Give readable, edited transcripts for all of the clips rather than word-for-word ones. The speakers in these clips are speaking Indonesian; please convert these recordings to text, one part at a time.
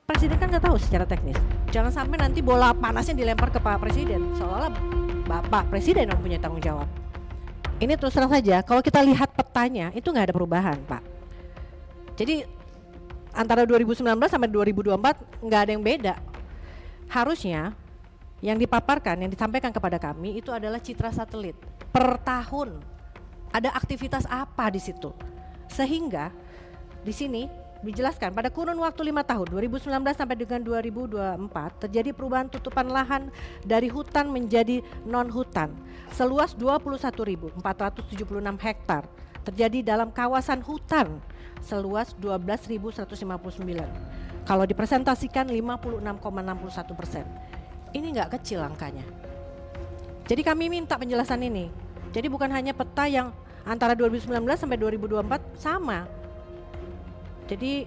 Presiden kan nggak tahu secara teknis. Jangan sampai nanti bola panasnya dilempar ke Pak Presiden, seolah-olah Bapak Presiden yang punya tanggung jawab. Ini terus terang saja, kalau kita lihat petanya itu nggak ada perubahan, Pak. Jadi antara 2019 sampai 2024 nggak ada yang beda. Harusnya yang dipaparkan, yang disampaikan kepada kami itu adalah citra satelit per tahun. Ada aktivitas apa di situ? Sehingga di sini dijelaskan pada kurun waktu 5 tahun 2019 sampai dengan 2024 terjadi perubahan tutupan lahan dari hutan menjadi non hutan seluas 21.476 hektar terjadi dalam kawasan hutan seluas 12.159. Kalau dipresentasikan 56,61%. Ini nggak kecil angkanya. Jadi kami minta penjelasan ini. Jadi bukan hanya peta yang antara 2019 sampai 2024 sama. Jadi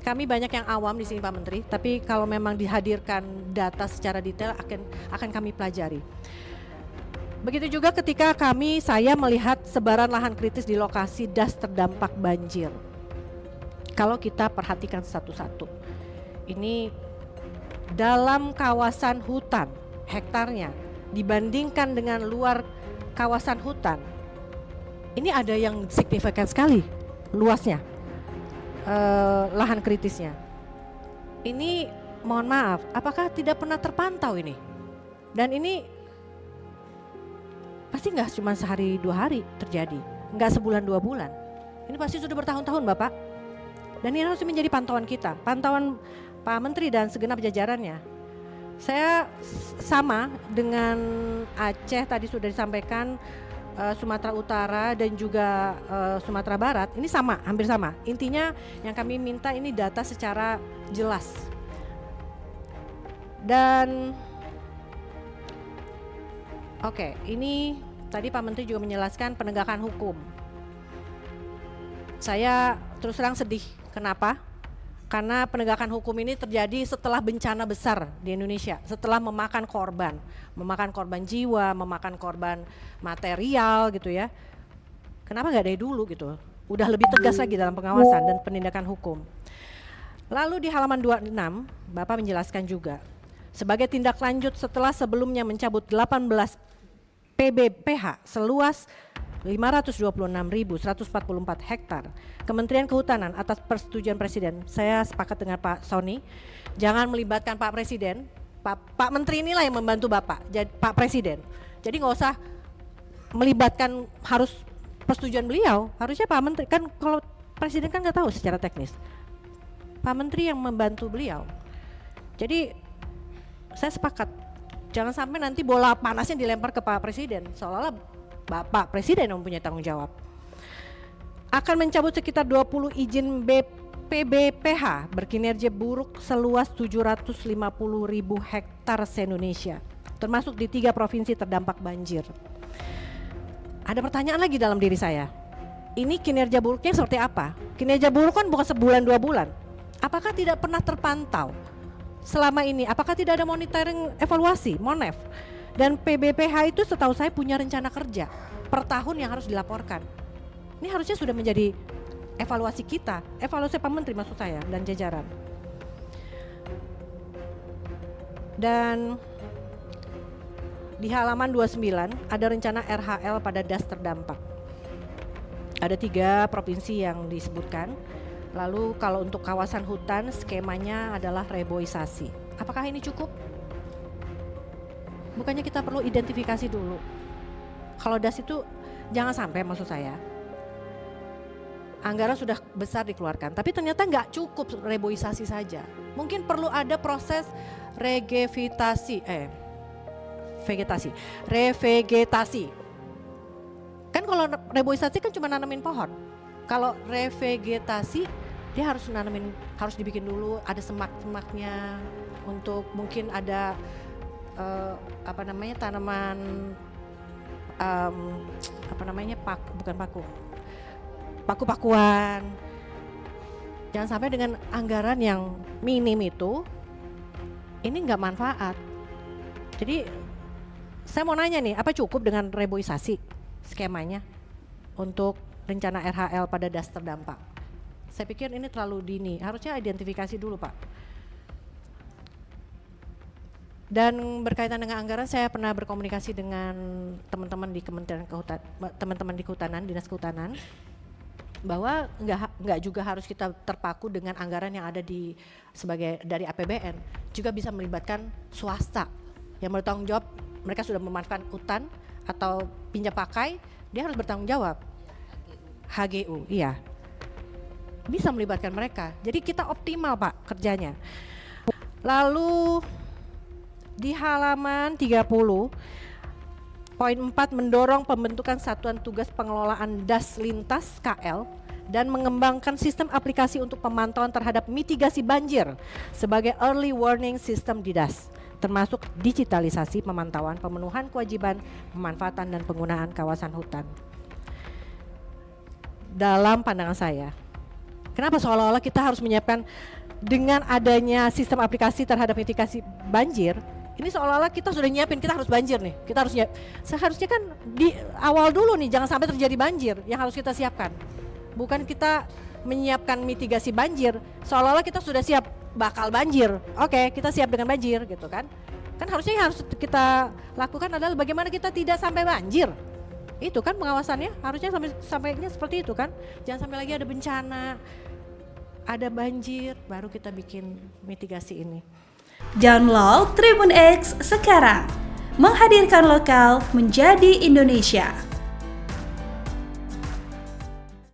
kami banyak yang awam di sini Pak Menteri, tapi kalau memang dihadirkan data secara detail akan kami pelajari. Begitu juga ketika saya melihat sebaran lahan kritis di lokasi das terdampak banjir. Kalau kita perhatikan satu-satu, ini dalam kawasan hutan hektarnya dibandingkan dengan luar kawasan hutan, ini ada yang signifikan sekali luasnya. Lahan kritisnya. Ini mohon maaf, apakah tidak pernah terpantau ini? Dan ini pasti nggak cuma sehari 2 hari terjadi, nggak sebulan 2 bulan. Ini pasti sudah bertahun-tahun Bapak. Dan ini harus menjadi pantauan kita, pantauan Pak Menteri dan segenap jajarannya. Saya sama dengan Aceh tadi sudah disampaikan, Sumatera Utara dan juga Sumatera Barat ini sama, hampir sama. Intinya yang kami minta ini data secara jelas. Dan oke, ini tadi Pak Menteri juga menjelaskan penegakan hukum. Saya terus terang sedih. Kenapa? Karena penegakan hukum ini terjadi setelah bencana besar di Indonesia, setelah memakan korban jiwa, memakan korban material gitu ya. Kenapa nggak dari dulu gitu? Udah lebih tegas lagi dalam pengawasan dan penindakan hukum. Lalu di halaman 26, Bapak menjelaskan juga, sebagai tindak lanjut setelah sebelumnya mencabut 18 PBPH seluas 526.144 hektar. Kementerian Kehutanan atas persetujuan Presiden, saya sepakat dengan Pak Sony, jangan melibatkan Pak Presiden, Pak Menteri inilah yang membantu Bapak, Pak Presiden. Jadi nggak usah melibatkan harus persetujuan beliau, harusnya Pak Menteri, kan kalau Presiden kan nggak tahu secara teknis. Pak Menteri yang membantu beliau. Jadi saya sepakat, jangan sampai nanti bola panasnya dilempar ke Pak Presiden, seolah-olah Bapak Presiden yang punya tanggung jawab. Akan mencabut sekitar 20 izin PBPH berkinerja buruk seluas 750.000 hektar se-Indonesia, termasuk di 3 provinsi terdampak banjir. Ada pertanyaan lagi dalam diri saya. Ini kinerja buruknya seperti apa? Kinerja buruk kan bukan sebulan 2 bulan. Apakah tidak pernah terpantau selama ini? Apakah tidak ada monitoring evaluasi, MONEF? Dan PBPH itu setahu saya punya rencana kerja per tahun yang harus dilaporkan. Ini harusnya sudah menjadi evaluasi kita, evaluasi Pak Menteri maksud saya dan jajaran. Dan di halaman 29 ada rencana RHL pada das terdampak. Ada 3 provinsi yang disebutkan. Lalu kalau untuk kawasan hutan skemanya adalah reboisasi. Apakah ini cukup? Bukannya kita perlu identifikasi dulu. Kalau das itu jangan sampai maksud saya. Anggaran sudah besar dikeluarkan, tapi ternyata nggak cukup reboisasi saja. Mungkin perlu ada proses revegetasi. Kan kalau reboisasi kan cuma nanamin pohon. Kalau revegetasi dia harus dibikin dulu ada semak-semaknya untuk mungkin ada tanaman paku-pakuan. Jangan sampai dengan anggaran yang minim itu ini nggak manfaat. Jadi saya mau nanya nih, apa cukup dengan reboisasi skemanya untuk rencana RHL pada das terdampak? Saya pikir ini terlalu dini, harusnya identifikasi dulu Pak. Dan berkaitan dengan anggaran, saya pernah berkomunikasi dengan teman-teman di teman-teman di kehutanan, dinas kehutanan, bahwa nggak juga harus kita terpaku dengan anggaran yang ada dari APBN, juga bisa melibatkan swasta yang bertanggung jawab. Mereka sudah memanfaatkan hutan atau pinjam pakai, dia harus bertanggung jawab. HGU, iya, bisa melibatkan mereka. Jadi kita optimal Pak kerjanya. Lalu di halaman 30, poin 4, mendorong pembentukan satuan tugas pengelolaan das lintas KL dan mengembangkan sistem aplikasi untuk pemantauan terhadap mitigasi banjir sebagai early warning system di das, termasuk digitalisasi pemantauan pemenuhan kewajiban pemanfaatan dan penggunaan kawasan hutan. Dalam pandangan saya, kenapa seolah-olah kita harus menyiapkan dengan adanya sistem aplikasi terhadap mitigasi banjir, ini seolah-olah kita sudah nyiapin, kita harus banjir nih, kita harus seharusnya kan di awal dulu nih, jangan sampai terjadi banjir yang harus kita siapkan. Bukan kita menyiapkan mitigasi banjir, seolah-olah kita sudah siap bakal banjir. Oke, kita siap dengan banjir gitu kan. Kan harusnya yang harus kita lakukan adalah bagaimana kita tidak sampai banjir. Itu kan pengawasannya, harusnya sampainya seperti itu kan. Jangan sampai lagi ada bencana, ada banjir, baru kita bikin mitigasi ini. Download Tribun X sekarang, menghadirkan lokal menjadi Indonesia.